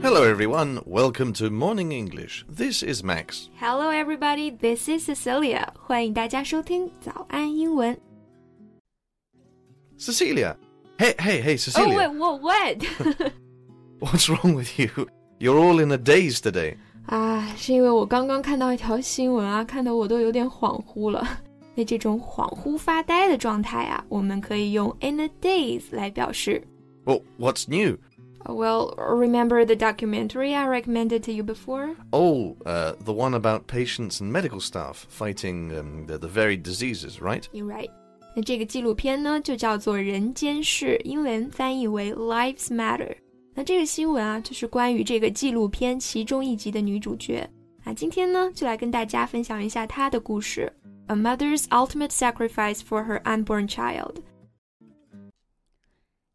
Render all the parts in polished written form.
Hello everyone, welcome to Morning English. This is Max. Hello everybody, this is Cecilia. 欢迎大家收听早安英文。Cecilia. Hey, Cecilia. Oh, what? What's wrong with you? You're all in a daze today. 是因为我刚刚看到一条新闻啊，看得我都有点恍惚了。那这种恍惚发呆的状态啊，我们可以用 in a daze 来表示。Well, what's new? Well, remember the documentary I recommended to you before? Oh, the one about patients and medical staff fighting the varied diseases, right? You're right. 那这个纪录片呢，就叫做《人间世》，英文翻译为 Lives Matter。那这个新闻啊，就是关于这个纪录片其中一集的女主角。今天呢，就来跟大家分享一下她的故事。A mother's ultimate sacrifice for her unborn child。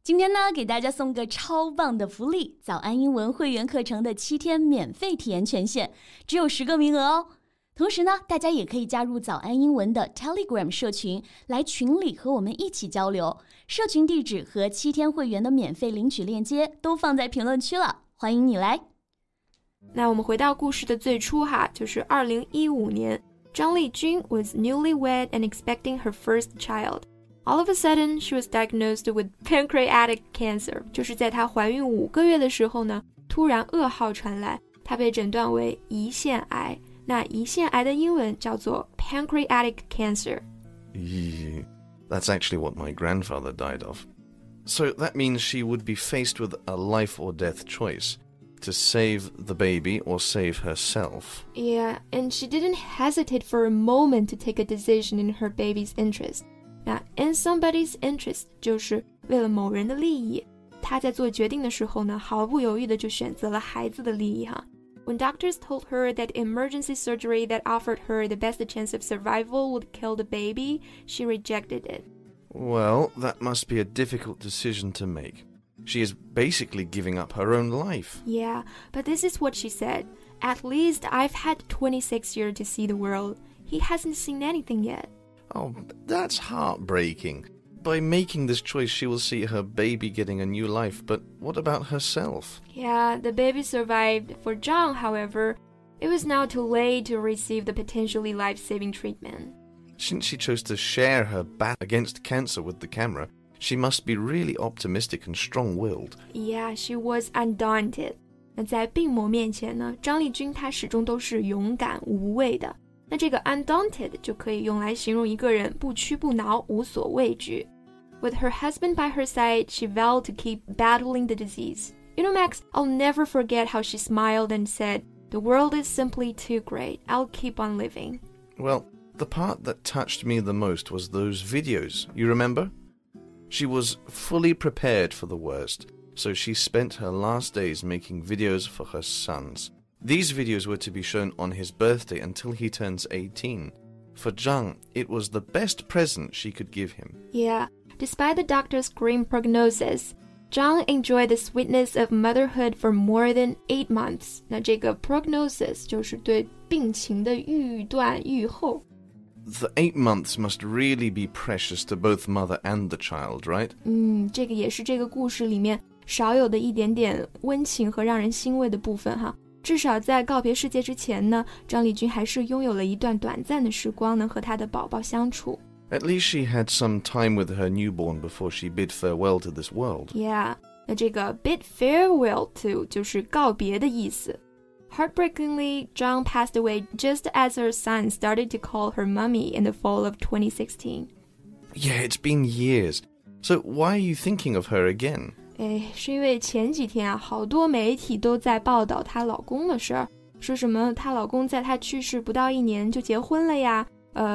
今天呢，给大家送个超棒的福利，早安英文会员课程的7天免费体验权限，只有10个名额哦。同时呢，大家也可以加入早安英文的 Telegram 社群，来群里和我们一起交流。社群地址和7天会员的免费领取链接都放在评论区了，欢迎你来。那我们回到故事的最初哈，就是2015年，张丽君 was newlywed and expecting her first child.All of a sudden, she was diagnosed with pancreatic cancer. 就是在她怀孕5个月的时候呢，突然噩耗传来，她被诊断为胰腺癌。那胰腺癌的英文叫做 pancreatic cancer. That's actually what my grandfather died of. So that means she would be faced with a life or death choice, to save the baby or save herself. Yeah, and she didn't hesitate for a moment to take a decision in her baby's interest.那 in somebody's interest 就是为了某人的利益，她在做决定的时候呢，毫不犹豫的就选择了孩子的利益哈。When doctors told her that emergency surgery that offered her the best chance of survival would kill the baby, she rejected it. Well, that must be a difficult decision to make. She is basically giving up her own life. Yeah, but this is what she said. At least I've had 26 years to see the world. He hasn't seen anything yet.Oh, that's heartbreaking. By making this choice, she will see her baby getting a new life, but what about herself? Yeah, the baby survived. For Zhang, however, it was now too late to receive the potentially life-saving treatment. Since she chose to share her battle against cancer with the camera, she must be really optimistic and strong-willed. Yeah, she was undaunted. 那在病魔面前呢，张丽君她始终都是勇敢无畏的。那这个 undaunted 就可以用来形容一个人不屈不挠，无所畏惧。With her husband by her side, she vowed to keep battling the disease. You know, Max, I'll never forget how she smiled and said, "The world is simply too great. I'll keep on living." Well, the part that touched me the most was those videos, you remember? She was fully prepared for the worst, so she spent her last days making videos for her sons.These videos were to be shown on his birthday until he turns 18. For Zhang, it was the best present she could give him. Yeah, despite the doctor's grim prognosis, Zhang enjoyed the sweetness of motherhood for more than 8 months. 那这个 prognosis 就是对病情的预断预后。The 8 months must really be precious to both mother and the child, right? 这个也是这个故事里面少有的一点点温情和让人欣慰的部分哈。至少在告别世界之前呢，张丽君还是拥有了一段短暂的时光，能和她的宝宝相处。At least she had some time with her newborn before she bid farewell to this world. Yeah, 那这个 bid farewell to 就是告别的意思。Heartbreakingly, Zhang passed away just as her son started to call her mummy in the fall of 2016. Yeah, it's been years. So why are you thinking of her again?是因为前几天啊，好多媒体都在报道她老公的事儿，说什么她老公在她去世不到1年就结婚了呀，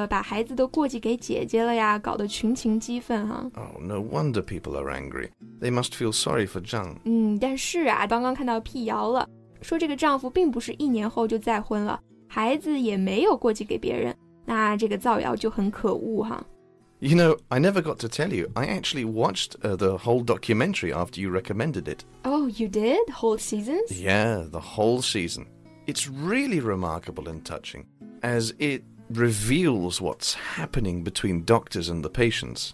把孩子都过继给姐姐了呀，搞得群情激愤哈。Oh, no wonder people are angry. They must feel sorry for Zhang. 但是啊，刚刚看到辟谣了，说这个丈夫并不是1年后就再婚了，孩子也没有过继给别人，那这个造谣就很可恶哈。You know, I never got to tell you. I actually watched the whole documentary after you recommended it. Oh, you did? Whole seasons? Yeah, the whole season. It's really remarkable and touching, as it reveals what's happening between doctors and the patients.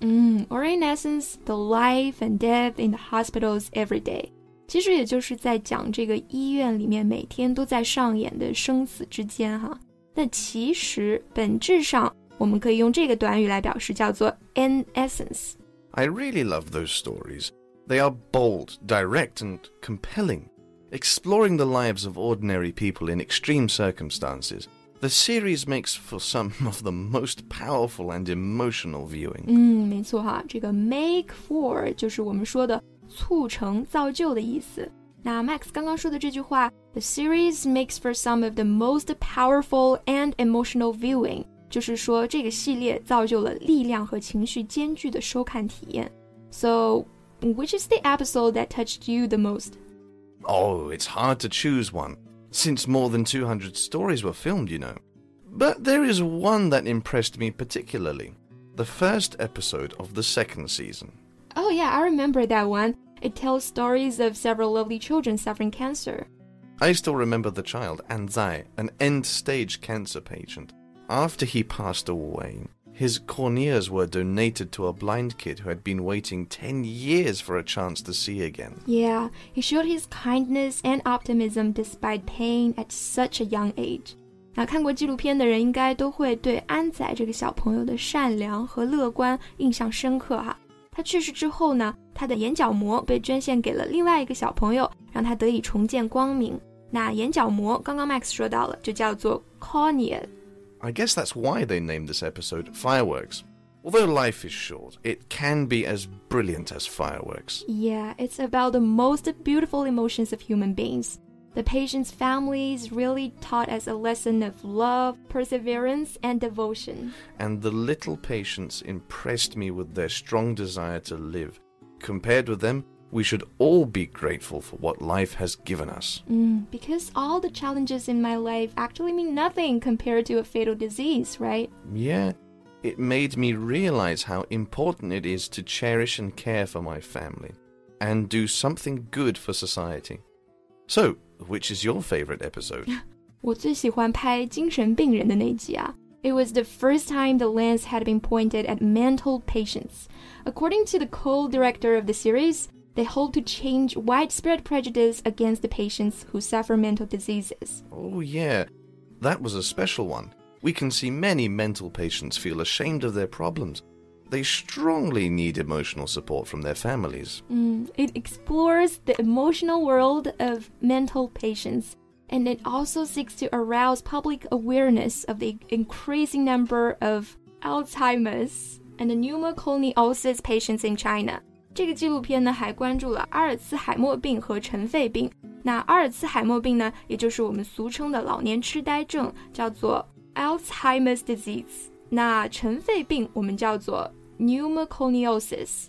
Or in essence, the life and death in the hospitals every day. 其实也就是在讲这个医院里面每天都在上演的生死之间哈。那其实本质上我们可以用这个短语来表示，叫做 in essence. I really love those stories. They are bold, direct, and compelling. Exploring the lives of ordinary people in extreme circumstances, the series makes for some of the most powerful and emotional viewing. 没错哈，这个 make for 就是我们说的促成造就的意思。那 Max 刚刚说的这句话 The series makes for some of the most powerful and emotional viewing 就是说这个系列造就了力量和情绪兼具的收看体验。So, which is the episode that touched you the most? Oh, it's hard to choose one, since more than 200 stories were filmed, you know. But there is one that impressed me particularly. The first episode of the second season. Oh yeah, I remember that one. It tells stories of several lovely children suffering cancer. I still remember the child, Anzai, an end-stage cancer patient. After he passed away, his corneas were donated to a blind kid who had been waiting 10 years for a chance to see again. Yeah, he showed his kindness and optimism despite pain at such a young age. 那看过纪录片的人应该都会对安仔这个小朋友的善良和乐观印象深刻哈。他去世之後呢，他的眼角膜被捐獻給了另外一個小朋友，讓他得以重見光明。那眼角膜剛剛 Max 說到了，就叫做 cornea。 I guess that's why they named this episode Fireworks. Although life is short, it can be as brilliant as fireworks. Yeah, it's about the most beautiful emotions of human beings. The patient's families really taught us a lesson of love, perseverance, and devotion. And the little patients impressed me with their strong desire to live. Compared with them, we should all be grateful for what life has given us. Because all the challenges in my life actually mean nothing compared to a fatal disease, right? Yeah, it made me realize how important it is to cherish and care for my family, and do something good for society. So, which is your favorite episode? 我最喜欢拍精神病人的那集啊。It was the first time the lens had been pointed at mental patients. According to the co-director of the series, they hope to change widespread prejudice against the patients who suffer mental diseases. Oh yeah, that was a special one. We can see many mental patients feel ashamed of their problems. They strongly need emotional support from their families. It explores the emotional world of mental patients, and it also seeks to arouse public awareness of the increasing number of Alzheimer's and pneumoconiosis patients in China. 这个纪录片呢还关注了阿尔茨海默病和尘肺病。那阿尔茨海默病呢，也就是我们俗称的老年痴呆症，叫做 Alzheimer's disease。那尘肺病我们叫做 pneumoconiosis.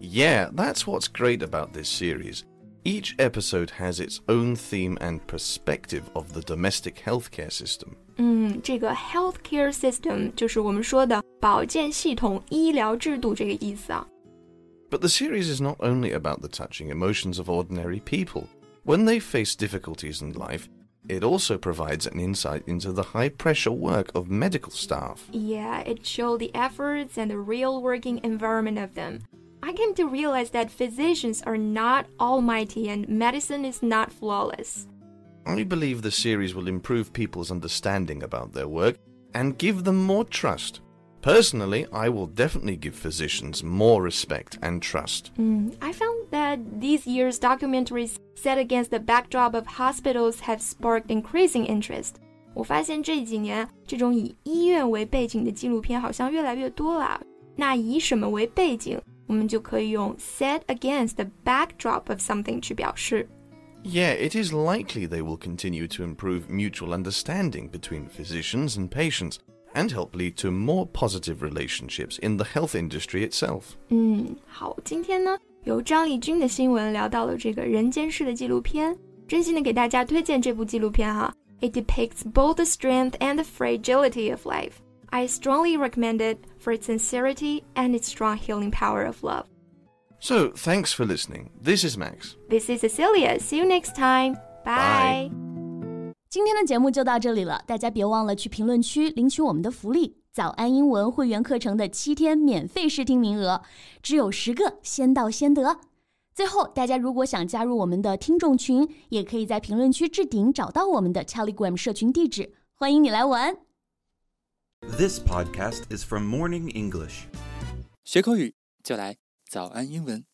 Yeah, that's what's great about this series. Each episode has its own theme and perspective of the domestic healthcare system. 这个 healthcare system 就是我们说的保健系统、医疗制度这个意思啊。But the series is not only about the touching emotions of ordinary people. When they face difficulties in life, it also provides an insight into the high-pressure work of medical staff. Yeah, it showed the efforts and the real working environment of them. I came to realize that physicians are not almighty and medicine is not flawless. I believe the series will improve people's understanding about their work and give them more trust. Personally, I will definitely give physicians more respect and trust. I found that these year's documentaries set against the backdrop of hospitals have sparked increasing interest. 我发现这几年这种以医院为背景的纪录片好像越来越多了。那以什么为背景，我们就可以用 set against the backdrop of something 去表示。Yeah, it is likely they will continue to improve mutual understanding between physicians and patients and help lead to more positive relationships in the health industry itself. 好，今天呢，由张丽君的新闻聊到了这个人间世的纪录片，真心的给大家推荐这部纪录片哈。It depicts both the strength and the fragility of life. I strongly recommend it for its sincerity and its strong healing power of love. So, thanks for listening. This is Max. This is Cecilia. See you next time. Bye. 今天的节目就到这里了，大家别忘了去评论区领取我们的福利——早安英文会员课程的7天免费试听名额，只有10个，先到先得。最后，大家如果想加入我们的听众群，也可以在评论区置顶找到我们的 Telegram 社群地址，欢迎你来玩。This podcast is from Morning English. 学口语就来早安英文。